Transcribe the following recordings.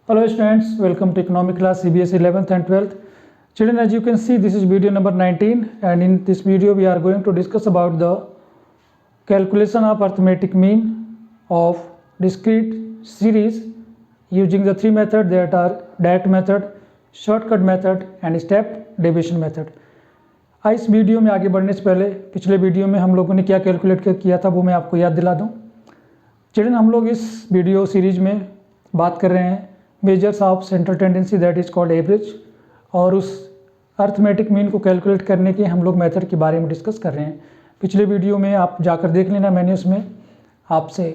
Hello students, welcome to economic class CBSE 11th and 12th. Children, as you can see, this is video number 19, and in this video we are going to discuss about the calculation of arithmetic mean of discrete series using the three methods that are direct method, shortcut method and step deviation method. इस video में आगे बढ़ने से पहले पिछले video में हम लोगों ने क्या कैलकुलेट किया था वो मैं आपको याद दिला दूं। चिल्ड्रन, हम लोग इस वीडियो सीरीज में बात कर रहे हैं measures of central tendency that is called average, और उस अर्थमेटिक मीन को कैलकुलेट करने के हम लोग मेथड के बारे में डिस्कस कर रहे हैं। पिछले वीडियो में आप जाकर देख लेना, मैंने उसमें आपसे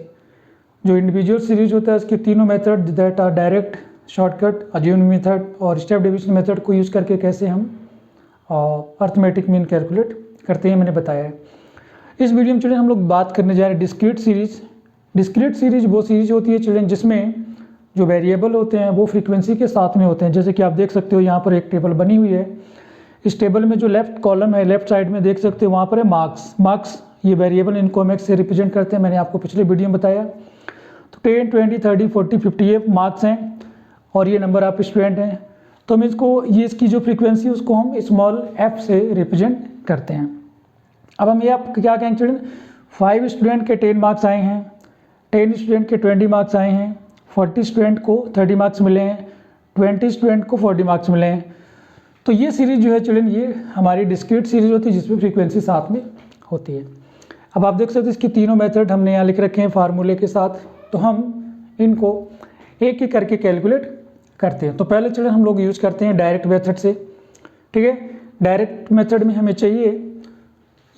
जो इंडिविजुअल सीरीज होता है उसके तीनों method that are direct, shortcut, assume method और स्टेप डिवीजन मेथड को यूज़ करके कैसे हम अर्थमेटिक मीन कैलकुलेट करते हैं मैंने बताया है। इस वीडियो में चिल्ड्रन हम लोग बात करने जा रहे हैं डिस्क्रीट सीरीज। डिस्क्रीट सीरीज वो सीरीज होती है चिल्ड्रन जिसमें जो वेरिएबल होते हैं वो फ्रीक्वेंसी के साथ में होते हैं। जैसे कि आप देख सकते हो यहाँ पर एक टेबल बनी हुई है। इस टेबल में जो लेफ्ट कॉलम है, लेफ्ट साइड में देख सकते हो वहाँ पर है मार्क्स ये वेरिएबल इनको हम एक्स से रिप्रेजेंट करते हैं, मैंने आपको पिछले वीडियो में बताया। तो 10, 20, 30, 40, 50 ये मार्क्स हैं और ये नंबर ऑफ स्टूडेंट हैं। तो हम इसको ये इसकी जो फ्रीक्वेंसी है उसको हम स्मॉल f से रिप्रेजेंट करते हैं। अब हम ये आप क्या कहेंगे चिल्ड्रन, 5 स्टूडेंट के 10 मार्क्स आए हैं, 10 स्टूडेंट के 20 मार्क्स आए हैं, 40 स्टूडेंट को 30 मार्क्स मिले हैं, 20 स्टूडेंट को 40 मार्क्स मिले हैं। तो ये सीरीज जो है चिल्ड्रन ये हमारी डिस्क्रीट सीरीज होती है जिसमें फ्रीक्वेंसी साथ में होती है। अब आप देख सकते हैं इसकी तीनों मेथड हमने यहाँ लिख रखे हैं फार्मूले के साथ, तो हम इनको एक एक करके कैलकुलेट करते हैं। तो पहले चिल्ड्रन हम लोग यूज़ करते हैं डायरेक्ट मेथड से, ठीक है। डायरेक्ट मेथड में हमें चाहिए,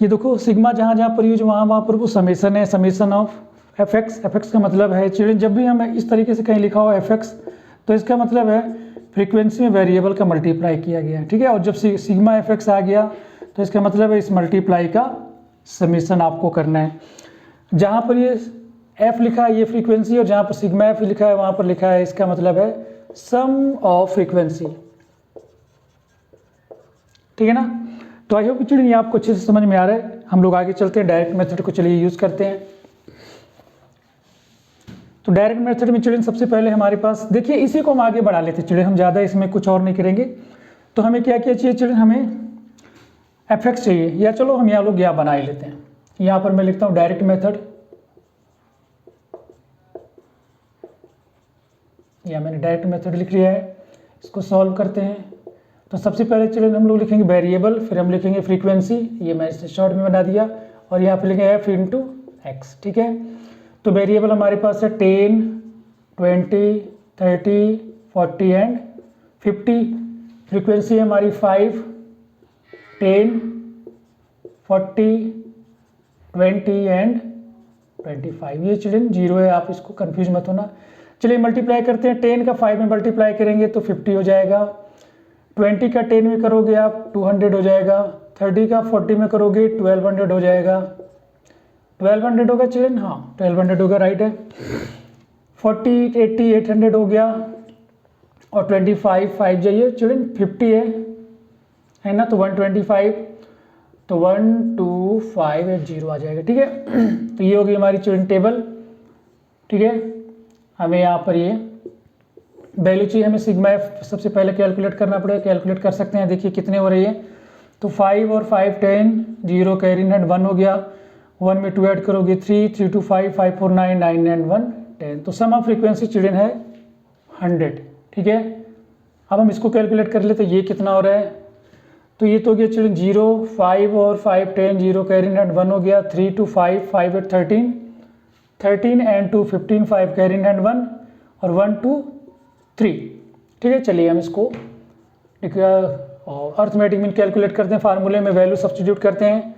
ये देखो सिग्मा जहाँ जहाँ पर यूज वहाँ पर वो समेसन है, समेसन ऑफ एफ एक्स का मतलब है चिल्ड्रन जब भी हम इस तरीके से कहीं लिखा हो एफ एक्स तो इसका मतलब है फ्रीक्वेंसी में वेरिएबल का मल्टीप्लाई किया गया है, ठीक है। और जब सिग्मा एफ एक्स आ गया तो इसका मतलब है इस मल्टीप्लाई का समेसन आपको करना है। जहाँ पर ये एफ लिखा है ये फ्रीक्वेंसी, और जहाँ पर सिग्मा एफ लिखा है वहाँ पर लिखा है इसका मतलब है सम ऑफ फ्रीक्वेंसी, ठीक है ना। तो आई होप चिल्ड्रन ये आपको अच्छे से समझ में आ रहा है। हम लोग आगे चलते हैं, डायरेक्ट मेथड को चलिए यूज़ करते हैं। तो डायरेक्ट मेथड में चिल्ड्रन सबसे पहले हमारे पास देखिए इसी को हम आगे बढ़ा लेते हैं चिल्ड्रन, हम ज़्यादा इसमें कुछ और नहीं करेंगे। तो हमें क्या क्या चाहिए चिल्ड्रन, हमें एफ एक्स चाहिए, या चलो हम यहाँ लोग यहाँ बना ही लेते हैं। यहाँ पर मैं लिखता हूँ डायरेक्ट मेथड, या मैंने डायरेक्ट मेथड लिख लिया है। इसको सॉल्व करते हैं। तो सबसे पहले चिल्ड्रन हम लोग लिखेंगे वेरिएबल, फिर हम लिखेंगे फ्रीक्वेंसी, ये मैं इसे शॉर्ट में बना दिया, और यहाँ पे लिखेंगे एफ इंटू एक्स, ठीक है। तो वेरिएबल हमारे पास है 10, 20, 30, 40 एंड 50। फ्रीक्वेंसी है हमारी 5, 10, 40, 20 एंड 25। ये चिल्ड्रन 0 है, आप इसको कंफ्यूज मत होना। चलिए मल्टीप्लाई करते हैं, 10 का 5 में मल्टीप्लाई करेंगे तो 50 हो जाएगा, 20 का 10 में करोगे आप 200 हो जाएगा, 30 का 40 में करोगे 1200 हो जाएगा। 1200 होगा चिल्ड्रन, हाँ 1200 होगा, राइट है। 40, 80, 800 हो गया, और 25, 5 जाइए चिल्ड्रन 50 है ना, तो 125, तो 12580 आ जाएगा, ठीक है। तो ये होगी हमारी चिल्ड्रन टेबल, ठीक है। हमें यहाँ पर ये वैल्यू चाहिए, हमें सिग्मा एफ सबसे पहले कैलकुलेट करना पड़ेगा। कैलकुलेट कर सकते हैं, देखिए कितने हो रही है। तो 5 और 5 10, 0 कैरी हैंड 1 हो गया, 1 में 2 ऐड करोगे 3, 3 2 5, 5 4 9, 9 एंड 1 10। तो सम ऑफ फ्रीक्वेंसी चिल्ड्रन है 100, ठीक है। अब हम इसको कैलकुलेट कर लेते, ये कितना हो रहा है। तो ये तो हो गया चिल्ड्रन 0, 5 और 5 10, 0 कैरी हैंड 1 हो गया, 3 2 5, 5 8 13, 13 एंड 2 15, 5 कैरी हैंड 1 और 1 2 3, ठीक है। चलिए हम इसको अर्थमेटिक मीन कैलकुलेट करते हैं, फार्मूले में वैल्यू सब्स्टिट्यूट करते हैं।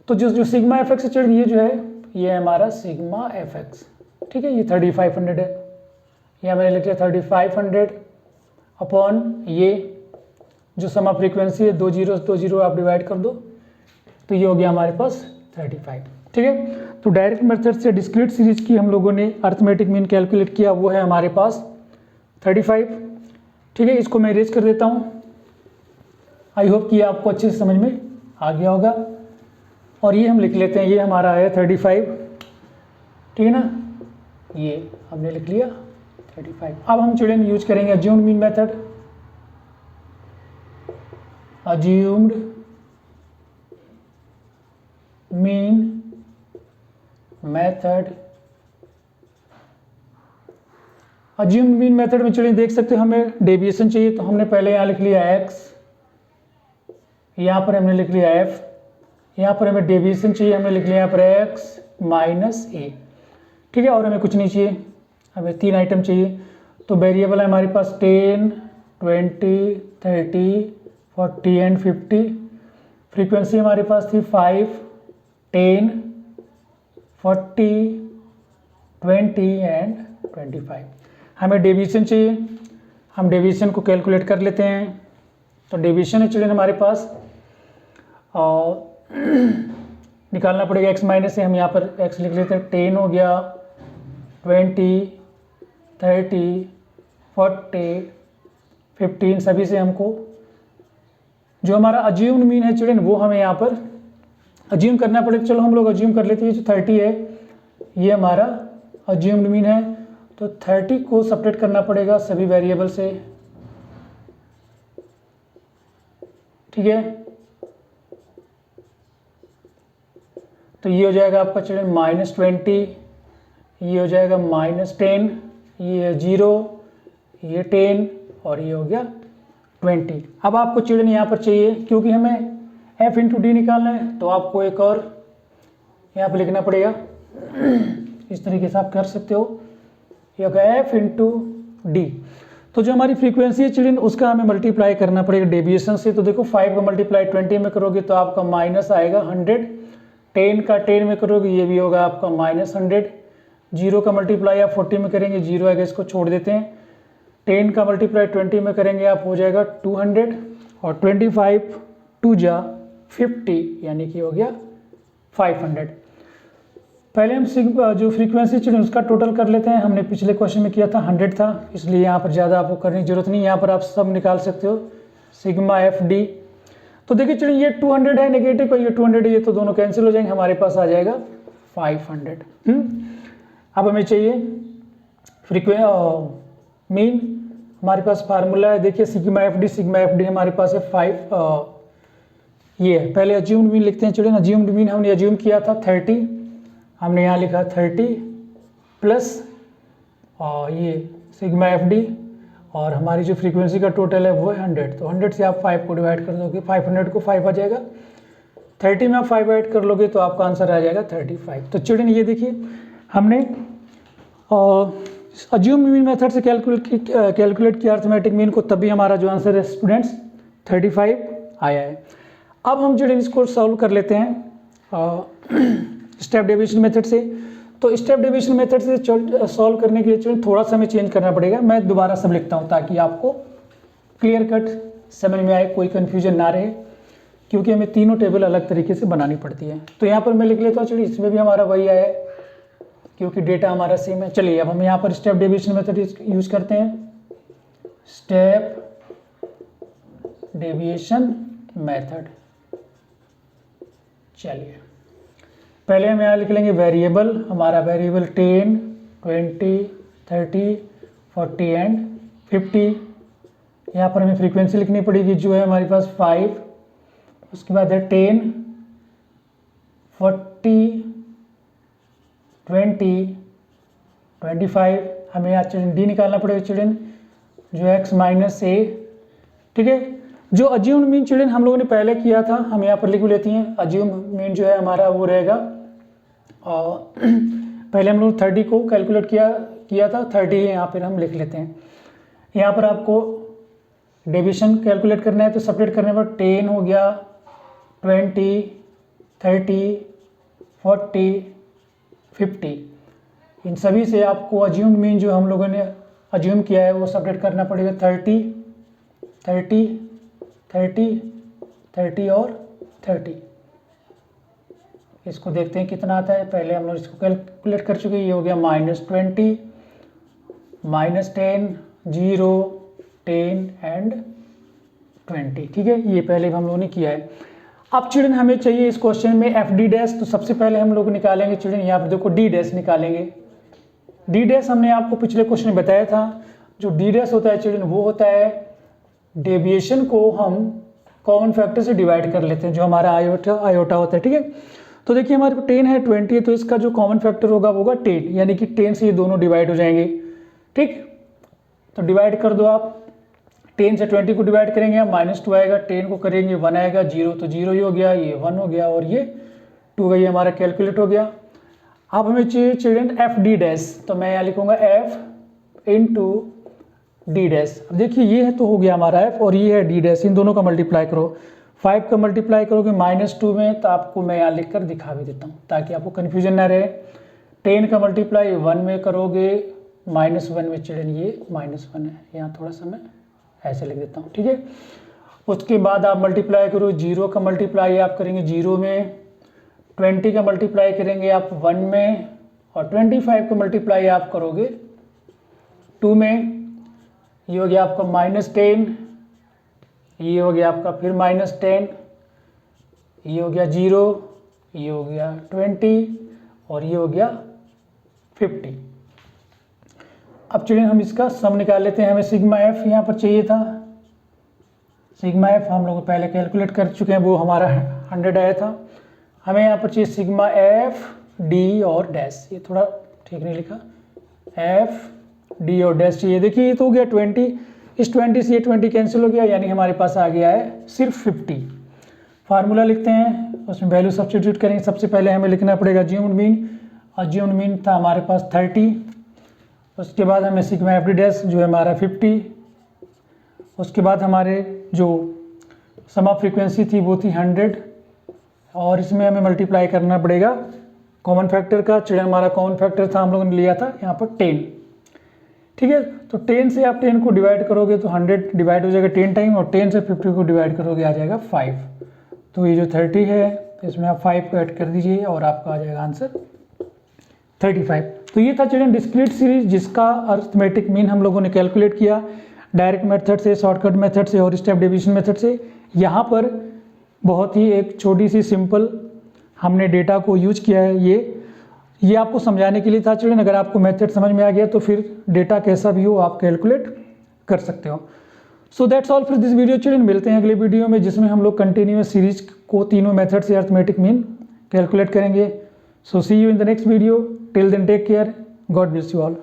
तो जो सिग्मा एफ एक्स है चिल्ड्रन ये जो है ये हमारा सिग्मा एफ एक्स, ठीक है। ये 3500 है, यहाँ मैंने लिख लिया 3500 अपॉन ये जो सम ऑफ फ्रीक्वेंसी है 2 0 आप डिवाइड कर दो, तो ये हो गया हमारे पास 35, ठीक है। तो डायरेक्ट मेथड से डिस्क्रीट सीरीज की हम लोगों ने अर्थमेटिक मीन कैलकुलेट किया, वो है हमारे पास 35, ठीक है। इसको मैं इरेज कर देता हूँ। आई होप कि आपको अच्छे से समझ में आ गया होगा। और ये हम लिख लेते हैं, ये हमारा है 35, ठीक है ना, ये हमने लिख लिया। 35। अब हम चिल्ड्रन यूज करेंगे assumed mean method. Assumed mean method, assumed mean method में चिल्ड्रन देख सकते हो हमें डेविएशन चाहिए, तो हमने पहले यहाँ लिख लिया x, यहाँ पर हमने लिख लिया f, यहाँ पर हमें डेविएशन चाहिए, हमने लिख लिया यहाँ पर x माइनस ए। ठीक है, और हमें कुछ नहीं चाहिए, हमें 3 आइटम चाहिए। तो वेरिएबल है हमारे पास 10, 20, 30, 40 एंड 50। फ्रीक्वेंसी हमारे पास थी 5, 10, 40, 20 एंड 25। हमें डेविएशन चाहिए, हम डेविएशन को कैलकुलेट कर लेते हैं। तो डेविएशन है चिल्ड्रन हमारे पास और निकालना पड़ेगा x माइनस ए। हम यहाँ पर x लिख लेते हैं, 10 हो गया, 20, 30, 40, 15, सभी से हमको जो हमारा अज्यूम्ड मीन है चिल्ड्रन वो हमें यहाँ पर अज्यूम करना पड़ेगा। चलो हम लोग अज्यूम कर लेते हैं, जो 30 है ये हमारा अज्यूम्ड मीन है, तो 30 को सब्ट्रैक्ट करना पड़ेगा सभी वेरिएबल से। ठीक है, तो ये हो जाएगा आपका चिल्ड्रन -20, ये हो जाएगा -10, ये 0, ये 10 और ये हो गया 20। अब आपको चिल्ड्रन यहाँ पर चाहिए, क्योंकि हमें f इंटू डी निकालना है, तो आपको एक और यहाँ पर लिखना पड़ेगा। इस तरीके से आप कर सकते हो, ये होगा f इंटू डी। तो जो हमारी फ्रीक्वेंसी है चिल्ड्रन उसका हमें मल्टीप्लाई करना पड़ेगा डेविएशन से। तो देखो 5 का मल्टीप्लाई 20 में करोगे तो आपका माइनस आएगा 100, 10 का 10 में करोगे ये भी होगा आपका -100, 0 का मल्टीप्लाई आप 40 में करेंगे 0 आएगा, इसको छोड़ देते हैं। 10 का मल्टीप्लाई 20 में करेंगे आप हो जाएगा 200 और 25 2 जा 50 यानी कि हो गया 500। पहले हम जो फ्रीक्वेंसी चिल्ड्रन उसका टोटल कर लेते हैं। हमने पिछले क्वेश्चन में किया था 100 था, इसलिए यहाँ पर ज़्यादा आपको करने की जरूरत नहीं, यहाँ पर आप सब निकाल सकते हो सिग्मा एफ डी। तो देखिए चिल्ड्रन ये 200 है नेगेटिव और ये 200 है, ये तो दोनों कैंसिल हो जाएंगे, हमारे पास आ जाएगा 500। अब हमें चाहिए मीन, हमारे पास फार्मूला है, देखिए सिग्मा एफ डी हमारे पास है 5। ये है, पहले अज्यूम्ड मीन लिखते हैं चिल्ड्रन। अज्यूम्ड मीन हमने अज्यूम किया था 30, हमने यहाँ लिखा 30 प्लस और ये सिग्मा एफ डी, और हमारी जो फ्रीक्वेंसी का टोटल है वो है 100। तो 100 से आप 5 को डिवाइड कर दोगे, 500 को 5 आ जाएगा, 30 में आप 5 ऐड कर लोगे तो आपका आंसर आ जाएगा 35। तो चिल्ड्रन ये देखिए हमने अज्यूम मीन मेथड से कैलकुलेट किया अर्थमेटिक मीन को, तभी हमारा जो आंसर है स्टूडेंट्स 35 आया है। अब हम चिल्ड्रन इसको सॉल्व कर लेते हैं स्टेप डेविएशन मेथड से। तो स्टेप डेविएशन मेथड से सॉल्व करने के लिए चिल्ड्रन थोड़ा सा हमें चेंज करना पड़ेगा। मैं दोबारा सब लिखता हूँ ताकि आपको क्लियर कट समझ में आए, कोई कन्फ्यूजन ना रहे, क्योंकि हमें तीनों टेबल अलग तरीके से बनानी पड़ती है। तो यहाँ पर मैं लिख लेता हूँ चिल्ड्रन, इसमें भी हमारा वही आया है क्योंकि डेटा हमारा सेम है। चलिए अब हम यहाँ पर स्टेप डेविएशन मेथड यूज करते हैं, स्टेप डेविएशन मेथड। चलिए पहले हम यहाँ लिख लेंगे वेरिएबल, हमारा वेरिएबल 10, 20, 30, 40 एंड 50। यहाँ पर हमें फ्रीक्वेंसी लिखनी पड़ेगी जो है हमारे पास 5, उसके बाद है 10, 40, 20, 25। हमें यहाँ चिल्ड्रन डी निकालना पड़ेगा चिल्ड्रन, जो है x माइनस ए। ठीक है, जो अज्यूम्ड मीन चिल्ड्रन हम लोगों ने पहले किया था हम यहाँ पर लिख लेती हैं। अज्यूम मीन जो है हमारा वो रहेगा, और पहले हम लोग 30 को कैलकुलेट किया था, 30 यहाँ पर हम लिख लेते हैं। यहाँ पर आपको डेविएशन कैलकुलेट करना है तो सेपरेट करने पर 10 हो गया, 20, 30, 40, 50। इन सभी से आपको अज्यूम्ड मीन जो हम लोगों ने अज्यूम किया है वो सेपरेट करना पड़ेगा। 30, 30, 30, 30 और 30। इसको देखते हैं कितना आता है। पहले हम लोग इसको कैलकुलेट कर चुके हैं, ये हो गया -20, -10, 0, 10 एंड 20। ठीक है, ये पहले हम लोगों ने किया है। अब चिल्ड्रन हमें चाहिए इस क्वेश्चन में एफ डी डैश। तो सबसे पहले हम लोग निकालेंगे चिल्ड्रन, यहाँ पर देखो डी डैश निकालेंगे। डी डैश हमने आपको पिछले क्वेश्चन में बताया था, जो डी डैश होता है चिल्ड्रन वो होता है डेविएशन को हम कॉमन फैक्टर से डिवाइड कर लेते हैं, जो हमारा आयोटा होता है। ठीक है, तो देखिए हमारे पास 10 है, 20 है, तो इसका जो कॉमन फैक्टर होगा वो होगा 10, यानी कि 10 से ये दोनों डिवाइड हो जाएंगे। ठीक, तो डिवाइड कर दो आप, 10 से 20 को डिवाइड करेंगे आप -2 आएगा, 10 को करेंगे 1 आएगा, 0 तो 0 ही हो गया, ये 1 हो गया और ये 2 ये हमारा कैलकुलेट हो गया। अब हमें चाहिए चिल्ड्रन एफ डी डैश, तो मैं यहाँ लिखूंगा एफ इंटू डी डैश। अब देखिए ये तो हो गया हमारा एफ और ये है डी डैश, इन दोनों का मल्टीप्लाई करो, 5 का मल्टीप्लाई करोगे -2 में, तो आपको मैं यहाँ लिख कर दिखा भी देता हूँ ताकि आपको कन्फ्यूजन ना रहे। 10 का मल्टीप्लाई 1 में करोगे, -1 में चिल्ड्रन ये -1 है, यहाँ थोड़ा सा मैं ऐसे लिख देता हूँ। ठीक है, उसके बाद आप मल्टीप्लाई करो, 0 का मल्टीप्लाई आप करेंगे 0 में, 20 का मल्टीप्लाई करेंगे आप 1 में, और 25 का मल्टीप्लाई आप करोगे 2 में। ये हो गया आपका -10, ये हो गया आपका फिर -10, ये हो गया 0, ये हो गया 20 और ये हो गया 50। अब चलिए हम इसका सम निकाल लेते हैं। हमें सिग्मा एफ यहाँ पर चाहिए था, सिग्मा एफ हम लोग पहले कैलकुलेट कर चुके हैं, वो हमारा 100 आया था। हमें यहाँ पर चाहिए सिग्मा एफ डी और डैश, ये थोड़ा ठीक नहीं लिखा, एफ डी और डैश चाहिए। देखिए ये तो हो गया 20, इस 20 से ये 20 कैंसिल हो गया, यानी हमारे पास आ गया है सिर्फ 50। फार्मूला लिखते हैं, उसमें वैल्यू सब्स्टिट्यूट करेंगे। सबसे पहले हमें लिखना पड़ेगा ज्यूम्ड मीन, और ज्यूम्ड मीन था हमारे पास 30। उसके बाद हमें सिग्मा एफ डी डैश जो है हमारा 50। उसके बाद हमारे जो सम ऑफ फ्रीक्वेंसी थी वो थी 100, और इसमें हमें मल्टीप्लाई करना पड़ेगा कॉमन फैक्टर का। चिड़िया हमारा कॉमन फैक्टर था, हम लोगों ने लिया था यहाँ पर 10। ठीक है, तो 10 से आप 10 को डिवाइड करोगे तो 100 डिवाइड हो जाएगा 10 टाइम, और 10 से 50 को डिवाइड करोगे आ जाएगा 5। तो ये जो 30 है इसमें आप 5 को ऐड कर दीजिए और आपका आ जाएगा आंसर 35। तो ये था चिल्ड्रन डिस्क्रीट सीरीज, जिसका अरिथमेटिक मीन हम लोगों ने कैलकुलेट किया डायरेक्ट मेथड से, शॉर्टकट मेथड से और स्टेप डिवीजन मेथड से। यहाँ पर बहुत ही एक छोटी सी सिंपल हमने डेटा को यूज किया है। ये आपको समझाने के लिए था चिल्ड्रन। अगर आपको मेथड समझ में आ गया तो फिर डेटा कैसा भी हो आप कैलकुलेट कर सकते हो। So that's all for this video children. मिलते हैं अगले वीडियो में, जिसमें हम लोग कंटिन्यूअस सीरीज को तीनों मेथड से अरिथमेटिक मीन कैलकुलेट करेंगे। So see you in the next video, till then take care, God bless you all.